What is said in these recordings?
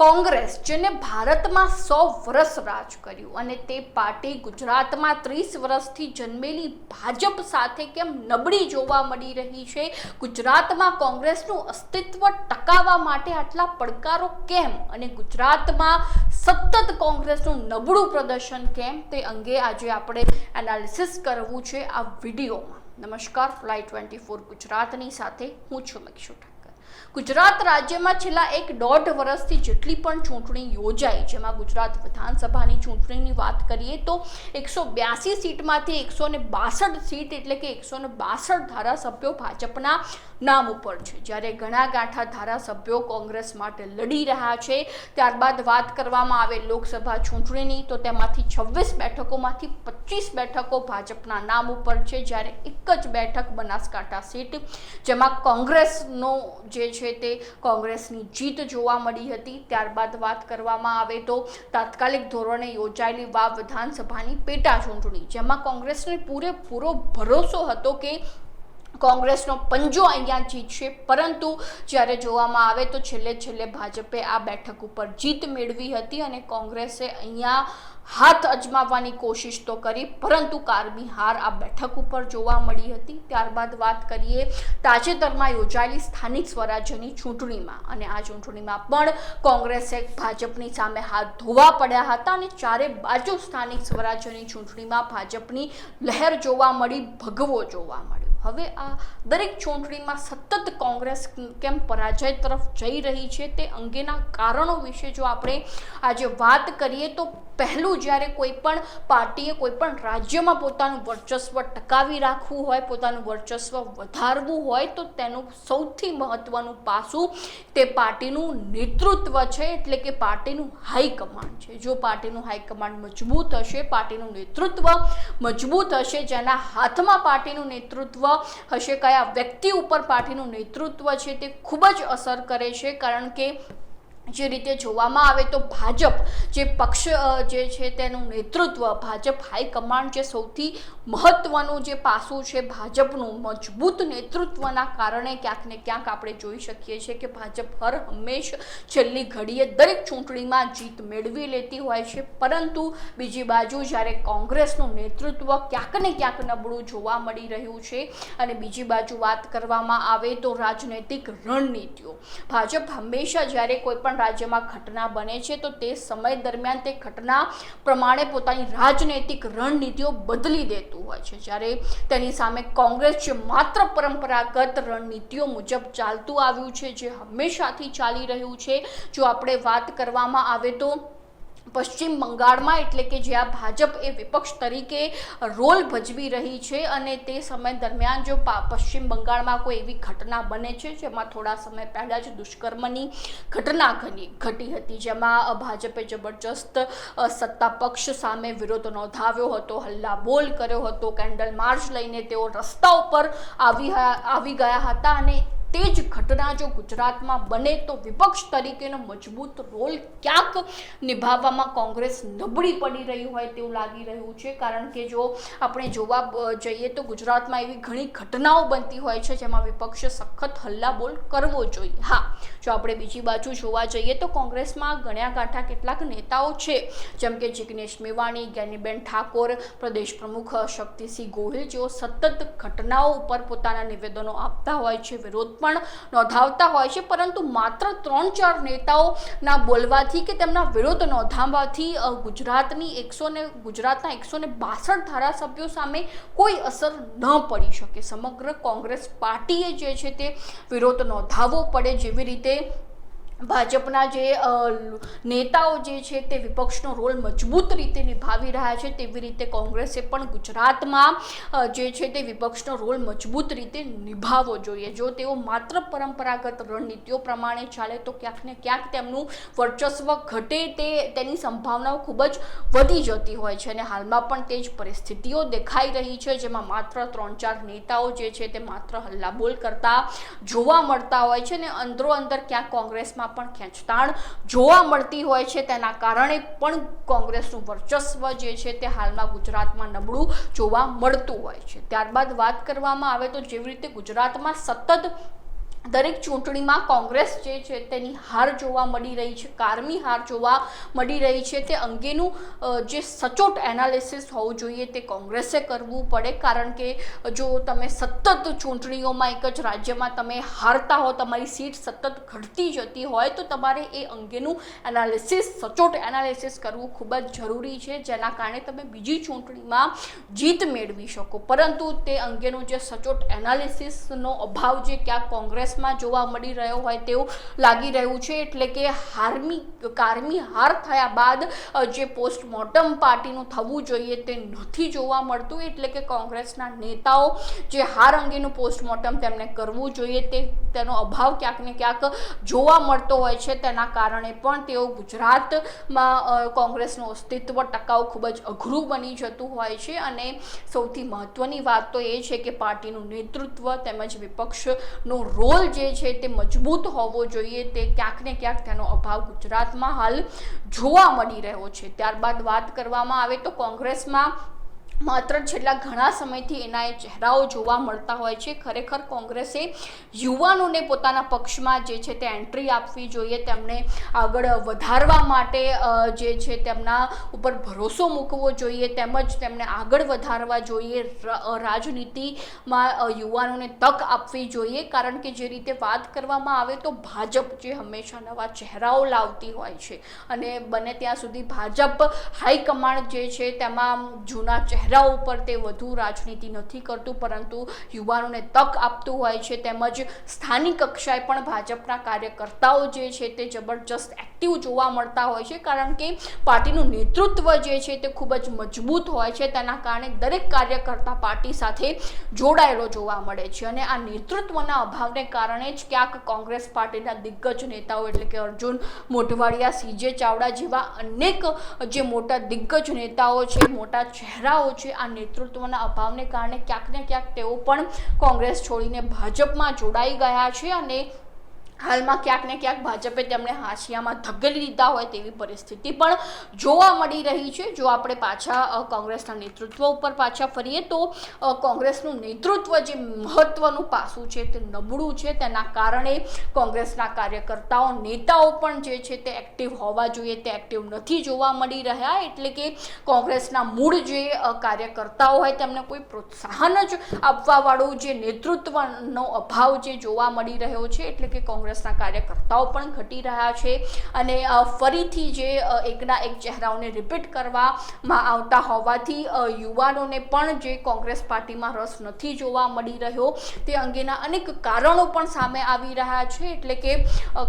કોંગ્રેસ જેને ભારતમાં 100 વર્ષ રાજ કર્યું અને તે પાર્ટી ગુજરાતમાં 30 વર્ષથી જન્મેલી ભાજપ સાથે કેમ નબળી જોવા મળી રહી છે? ગુજરાતમાં કોંગ્રેસનું અસ્તિત્વ ટકાવવા માટે આટલા પડકારો કેમ અને ગુજરાતમાં સતત કોંગ્રેસનું નબળું પ્રદર્શન કેમ, તે અંગે આજે આપણે એનાલિસિસ કરવું છે આ વિડીયોમાં. નમસ્કાર, ફ્લાઈ 24 ગુજરાતની સાથે હું છું મિક્ષુ. ગુજરાત રાજ્યમાં છેલ્લા 1.5 વર્ષથી જેટલી પણ ચૂંટણી યોજાઈ, જેમાં ગુજરાત વિધાનસભાની ચૂંટણીની વાત કરીએ તો 182 સીટમાંથી 162 સીટ એટલે કે 162 ધારાસભ્યો ભાજપના નામ ઉપર છે, જ્યારે ઘણા ગાંઠા ધારાસભ્યો કોંગ્રેસ માટે લડી રહ્યા છે. ત્યારબાદ વાત કરવામાં આવે લોકસભા ચૂંટણીની તો તેમાંથી 26 બેઠકોમાંથી 25 બેઠકો ભાજપના નામ ઉપર છે, જ્યારે એક જ બેઠક બનાસકાંઠા સીટ જેમાં કોંગ્રેસનો જે છે તે કોંગ્રેસની જીત જોવા મળી હતી. ત્યારબાદ વાત કરવામાં આવે તો તાત્કાલિક ધોરણે યોજાયેલી વાવ વિધાનસભાની પેટા ચૂંટણી, જેમાં કોંગ્રેસને પૂરેપૂરો ભરોસો હતો કે કોંગ્રેસનો પંજો અહીંયા જીતશે, પરંતુ જ્યારે જોવામાં આવે તો છેલ્લે ભાજપે આ બેઠક ઉપર જીત મેળવી હતી અને કોંગ્રેસે અહીંયા હાથ અજમાવવાની કોશિશ તો કરી, પરંતુ કારમી હાર આ બેઠક ઉપર જોવા મળી હતી. ત્યારબાદ વાત કરીએ તાજેતરમાં યોજાયેલી સ્થાનિક સ્વરાજ્યની ચૂંટણીમાં, અને આ ચૂંટણીમાં પણ કોંગ્રેસે ભાજપની સામે હાથ ધોવા પડ્યા હતા અને ચારે બાજુ સ્થાનિક સ્વરાજ્યની ચૂંટણીમાં ભાજપની લહેર જોવા મળી, ભગવો જોવા મળ્યો. હવે આ દરેક ચૂંટણીમાં સતત કોંગ્રેસ કેમ પરાજય તરફ જઈ રહી છે તે અંગેના કારણો વિશે જો આપણે આજે વાત કરીએ તો પહેલું, જ્યારે કોઈ પણ પાર્ટીએ કોઈ પણ રાજ્યમાં પોતાનું વર્ચસ્વ ટકાવી રાખવું હોય, પોતાનું વર્ચસ્વ વધારવું હોય તો તેનું સૌથી મહત્વનું પાસું તે પાર્ટીનું નેતૃત્વ છે, એટલે કે પાર્ટીનું હાઈકમાન્ડ છે. જો પાર્ટીનું હાઈકમાન્ડ મજબૂત હશે, પાર્ટીનું નેતૃત્વ મજબૂત હશે, જેના હાથમાં પાર્ટીનું નેતૃત્વ હશે, કયા વ્યક્તિ ઉપર પાર્ટીનું નેતૃત્વ છે તે ખૂબ જ અસર કરે છે. કારણ કે જે રીતે જોવામાં આવે તો ભાજપ જે પક્ષ જે છે તેનું નેતૃત્વ, ભાજપ હાઈકમાન્ડ જે સૌથી મહત્વનું જે પાસું છે ભાજપનું મજબૂત નેતૃત્વના કારણે ક્યાંક ને ક્યાંક આપણે જોઈ શકીએ છીએ કે ભાજપ હર હંમેશ છેલ્લી ઘડીએ દરેક ચૂંટણીમાં જીત મેળવી લેતી હોય છે. પરંતુ બીજી બાજુ જ્યારે કોંગ્રેસનું નેતૃત્વ ક્યાંક ને ક્યાંક નબળું જોવા મળી રહ્યું છે, અને બીજી બાજુ વાત કરવામાં આવે તો રાજનૈતિક રણનીતિઓ, ભાજપ હંમેશા જ્યારે કોઈ પણ રાજ્યમાં ઘટના બને છે તો તે સમય દરમિયાન તે ઘટના પ્રમાણે પોતાની રાજનૈતિક રણનીતિઓ બદલી દેતું હોય છે, જ્યારે તેની સામે કોંગ્રેસ જે માત્ર પરંપરાગત રણનીતિઓ મુજબ ચાલતું આવ્યું છે, જે હંમેશાથી ચાલી રહ્યું છે. જો આપણે વાત કરવામાં આવે તો પશ્ચિમ બંગાળમાં, એટલે કે જ્યાં ભાજપ એ વિપક્ષ તરીકે રોલ ભજવી રહી છે, અને તે સમય દરમિયાન જો પશ્ચિમ બંગાળમાં કોઈ એવી ઘટના બને છે જેમાં થોડા સમય પહેલાં જ દુષ્કર્મની ઘટના ઘટી હતી, જેમાં ભાજપે જબરજસ્ત સત્તા પક્ષ સામે વિરોધ નોંધાવ્યો હતો, હલ્લાબોલ કર્યો હતો, કેન્ડલ માર્ચ લઈને તેઓ રસ્તા ઉપર આવી ગયા હતા, અને તે જ ઘટના જો ગુજરાતમાં બને તો વિપક્ષ તરીકેનો મજબૂત રોલ ક્યાંક નિભાવવામાં કોંગ્રેસ નબળી પડી રહી હોય તેવું લાગી રહ્યું છે. કારણ કે જો આપણે જોવા જઈએ તો ગુજરાતમાં એવી ઘણી ઘટનાઓ બનતી હોય છે જેમાં વિપક્ષે સખત હલ્લાબોલ કરવો જોઈએ. હા, જો આપણે બીજી બાજુ જોવા જઈએ તો કોંગ્રેસમાં ગણ્યા ગાંઠા કેટલાક નેતાઓ છે, જેમ કે જિગ્નેશ મેવાણી, જ્ઞાનીબેન ઠાકોર, પ્રદેશ પ્રમુખ શક્તિસિંહ ગોહિલ, જેઓ સતત ઘટનાઓ ઉપર પોતાના નિવેદનો આપતા હોય છે, વિરોધ પણ નોંધાવતા હોય છે, પરંતુ માત્ર 3-4 નેતાઓના બોલવાથી કે તેમના વિરોધ નોંધાવવાથી ગુજરાતના 162 ધારાસભ્યો સામે કોઈ અસર ન પડી શકે. સમગ્ર કોંગ્રેસ પાર્ટીએ જે છે તે વિરોધ નોંધાવવો પડે. જેવી રીતે ભાજપના જે નેતાઓ જે છે તે વિપક્ષનો રોલ મજબૂત રીતે નિભાવી રહ્યા છે, તેવી રીતે કોંગ્રેસે પણ ગુજરાતમાં જે છે તે વિપક્ષનો રોલ મજબૂત રીતે નિભાવવો જોઈએ. જો તેઓ માત્ર પરંપરાગત રણનીતિઓ પ્રમાણે ચાલે તો ક્યાંક ને ક્યાંક તેમનું વર્ચસ્વ ઘટે તેની સંભાવનાઓ ખૂબ જ વધી જતી હોય છે, અને હાલમાં પણ તે જ પરિસ્થિતિઓ દેખાઈ રહી છે, જેમાં માત્ર 3-4 નેતાઓ જે છે તે માત્ર હલ્લાબોલ કરતા જોવા મળતા હોય છે, અને અંદરો અંદર ક્યાંક કોંગ્રેસમાં પણ ખેંચતાણ જોવા મળતી હોય છે. તેના કારણે પણ કોંગ્રેસનું વર્ચસ્વ જે છે તે હાલમાં ગુજરાતમાં નબળું જોવા મળતું હોય છે. ત્યારબાદ વાત કરવામાં આવે તો જેવી રીતે ગુજરાતમાં સતત દરેક ચૂંટણીમાં કોંગ્રેસ જે છે તેની હાર જોવા મળી રહી છે, કારમી હાર જોવા મળી રહી છે. તે અંગેનું જે સચોટ એનાલિસિસ હોવું જોઈએ તે કોંગ્રેસે કરવું પડે, કારણ કે જો તમે સતત ચૂંટણીઓમાં એક જ રાજ્યમાં તમે હારતા હો, તમારી સીટ સતત ઘટતી જતી હોય, તો તમારે એ અંગેનું એનાલિસિસ, સચોટ એનાલિસિસ કરવું ખૂબ જ જરૂરી છે, જેના કારણે તમે બીજી ચૂંટણીમાં જીત મેળવી શકો. પરંતુ તે અંગેનું જે સચોટ એનાલિસિસનો અભાવ જે ક્યાંક કોંગ્રેસમાં જોવા મળી રહ્યો હોય તેવું લાગી રહ્યું છે. એટલે કે કારમી હાર થયા બાદ જે પોસ્ટમોર્ટમ પાર્ટીનું થવું જોઈએ તે નથી જોવા મળતું. એટલે કે કોંગ્રેસના નેતાઓ જે હાર અંગેનું પોસ્ટમોર્ટમ તેમને કરવું જોઈએ તેનો અભાવ ક્યાંક ને ક્યાંક જોવા મળતો હોય છે. તેના કારણે પણ તેઓ ગુજરાતમાં કોંગ્રેસનું અસ્તિત્વ ટકાવવું ખૂબ જ અઘરું બની જતું હોય છે. અને સૌથી મહત્વની વાત તો એ છે કે પાર્ટીનું નેતૃત્વ તેમજ વિપક્ષનો રોલ જે છે તે મજબૂત હોવો જોઈએ. તે ક્યાંક ને ક્યાંક તેનો અભાવ ગુજરાતમાં હાલ જોવા મળી રહ્યો છે. ત્યારબાદ વાત કરવામાં આવે તો કોંગ્રેસમાં માત્ર છેલ્લા ઘણા સમયથી એના એ ચહેરાઓ જોવા મળતા હોય છે. ખરેખર કોંગ્રેસે યુવાનોને પોતાના પક્ષમાં જે છે તે એન્ટ્રી આપવી જોઈએ, તેમને આગળ વધારવા માટે જે છે તેમના ઉપર ભરોસો મૂકવો જોઈએ, તેમજ તેમને આગળ વધારવા જોઈએ. રાજનીતિમાં યુવાનોને તક આપવી જોઈએ, કારણ કે જે રીતે વાત કરવામાં આવે તો ભાજપ જે હંમેશા નવા ચહેરાઓ લાવતી હોય છે, અને બને ત્યાં સુધી ભાજપ હાઈકમાન્ડ જે છે તેમાં જૂના ચહેરા ઉપર તે વધુ રાજનીતિ નથી કરતું, પરંતુ યુવાનોને તક આપતું હોય છે. તેમજ સ્થાનિક કક્ષાએ પણ ભાજપના કાર્યકર્તાઓ જે છે તે જબરજસ્ત એક્ટિવ જોવા મળતા હોય છે, કારણ કે પાર્ટીનું નેતૃત્વ જે છે તે ખૂબ જ મજબૂત હોય છે. તેના કારણે દરેક કાર્યકર્તા પાર્ટી સાથે જોડાયેલો જોવા મળે છે. અને આ નેતૃત્વના અભાવને કારણે જ ક્યાંક કોંગ્રેસ પાર્ટીના દિગ્ગજ નેતાઓ એટલે કે અર્જુન મોઢવાડિયા, CJ ચાવડા જેવા અનેક જે મોટા દિગ્ગજ નેતાઓ છે, મોટા ચહેરાઓ છે, આ નેતૃત્વના અભાવને કારણે ક્યાંક ને ક્યાંક તેઓ પણ કોંગ્રેસ છોડીને ભાજપમાં જોડાઈ ગયા છે. અને હાલમાં ક્યાંક ને ક્યાંક ભાજપે તેમને હાંસિયામાં ધકેલી દીધા હોય તેવી પરિસ્થિતિ પણ જોવા મળી રહી છે. જો આપણે પાછા કોંગ્રેસના નેતૃત્વ ઉપર પાછા ફરીએ તો કોંગ્રેસનું નેતૃત્વ જે મહત્વનું પાસું છે તે નબળું છે. તેના કારણે કોંગ્રેસના કાર્યકર્તાઓ, નેતાઓ પણ જે છે તે એક્ટિવ હોવા જોઈએ તે એક્ટિવ નથી જોવા મળી રહ્યા. એટલે કે કોંગ્રેસના મૂળ જે કાર્યકર્તાઓ હોય તેમને કોઈ પ્રોત્સાહન જ આપવાવાળું જે નેતૃત્વનો અભાવ જે જોવા મળી રહ્યો છે. એટલે કે કોંગ્રેસના કાર્યકર્તાઓ પણ ઘટી રહ્યા છે, અને ફરીથી જે એકના એક ચહેરાઓને રિપીટ કરવામાં આવતા હોવાથી યુવાનોને પણ જે કોંગ્રેસ પાર્ટીમાં રસ નથી જોવા મળી રહ્યો તે અંગેના અનેક કારણો પણ સામે આવી રહ્યા છે. એટલે કે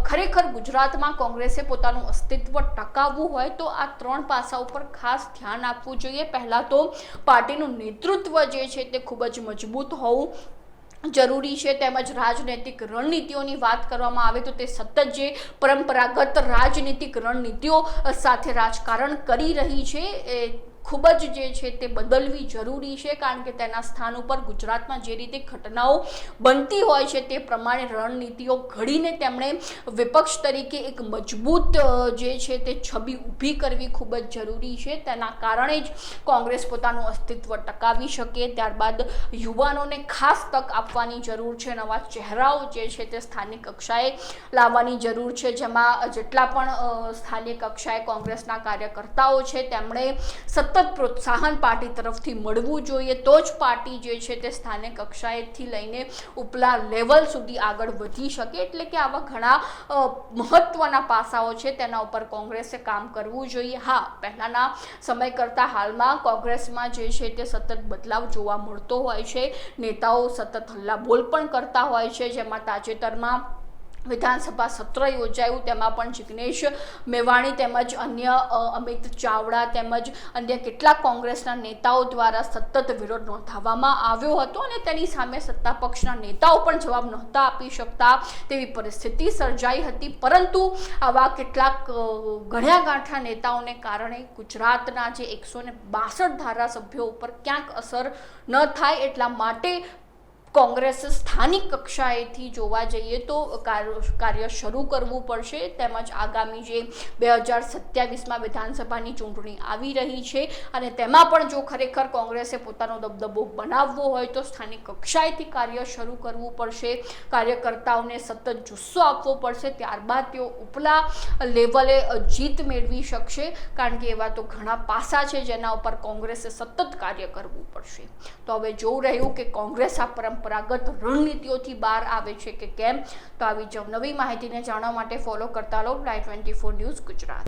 ખરેખર ગુજરાતમાં કોંગ્રેસે પોતાનું અસ્તિત્વ ટકાવવું હોય તો આ ત્રણ પાસા ઉપર ખાસ ધ્યાન આપવું જોઈએ. પહેલાં તો પાર્ટીનું નેતૃત્વ જે છે તે ખૂબ જ મજબૂત હોવું જરૂરી છે. તેમજ રાજનૈતિક રણનીતિઓની વાત કરવામાં આવે તો તે સતત જે પરંપરાગત રાજનીતિક રણનીતિઓ સાથે રાજકારણ કરી રહી છે એ ખૂબ જ જે છે તે બદલવી જરૂરી છે, કારણ કે તેના સ્થાન ઉપર ગુજરાતમાં જે રીતે ઘટનાઓ બનતી હોય છે તે પ્રમાણે રણનીતિઓ ઘડીને તેમણે વિપક્ષ તરીકે એક મજબૂત જે છે તે છબી ઊભી કરવી ખૂબ જ જરૂરી છે. તેના કારણે જ કોંગ્રેસ પોતાનું અસ્તિત્વ ટકાવી શકે. ત્યારબાદ યુવાનોને ખાસ તક આપવાની જરૂર છે, નવા ચહેરાઓ જે છે તે સ્થાનિક કક્ષાએ લાવવાની જરૂર છે, જેમાં જેટલા પણ સ્થાનિક કક્ષાએ કોંગ્રેસના કાર્યકર્તાઓ છે તેમણે સતત પ્રોત્સાહન પાર્ટી તરફથી મળવું જોઈએ. તો જ પાર્ટી જે છે તે સ્થાનિક કક્ષાએથી લઈને ઉપલા લેવલ સુધી આગળ વધી શકે. એટલે કે આવા ઘણા મહત્વના પાસાઓ છે તેના ઉપર કોંગ્રેસે કામ કરવું જોઈએ. હા, પહેલાના સમય કરતાં હાલમાં કોંગ્રેસમાં જે છે તે સતત બદલાવ જોવા મળતો હોય છે. નેતાઓ સતત હલ્લાબોલ પણ કરતા હોય છે, જેમાં તાજેતરમાં વિધાનસભા સત્ર યોજાયું તેમાં પણ જિગ્નેશ મેવાણી તેમજ અન્ય અમિત ચાવડા તેમજ અન્ય કેટલાક કોંગ્રેસના નેતાઓ દ્વારા સતત વિરોધ નોંધાવવામાં આવ્યો હતો, અને તેની સામે સત્તા પક્ષના નેતાઓ પણ જવાબ નહોતા આપી શકતા તેવી પરિસ્થિતિ સર્જાઈ હતી. પરંતુ આવા કેટલાક ગણ્યા ગાંઠા નેતાઓને કારણે ગુજરાતના જે 162 ધારાસભ્યો ઉપર ક્યાંક અસર ન થાય એટલા માટે કોંગ્રેસે સ્થાનિક કક્ષાએથી જોવા જઈએ તો કાર્ય શરૂ કરવું પડશે, તેમજ આગામી જે 2027માં વિધાનસભાની ચૂંટણી આવી રહી છે અને તેમાં પણ જો ખરેખર કોંગ્રેસે પોતાનો દબદબો બનાવવો હોય તો સ્થાનિક કક્ષાએથી કાર્ય શરૂ કરવું પડશે, કાર્યકર્તાઓને સતત જુસ્સો આપવો પડશે, ત્યારબાદ તેઓ ઉપલા લેવલે જીત મેળવી શકશે, કારણ કે એવા તો ઘણા પાસા છે જેના ઉપર કોંગ્રેસે સતત કાર્ય કરવું પડશે. તો હવે જોવું રહ્યું કે કોંગ્રેસ આ પરંપરાગત રણનીતિઓથી બહાર આવે છે કે કેમ. તો આવી જ નવી માહિતીને જાણવા માટે ફોલો કરતા રહો Live 24 ન્યૂઝ ગુજરાત.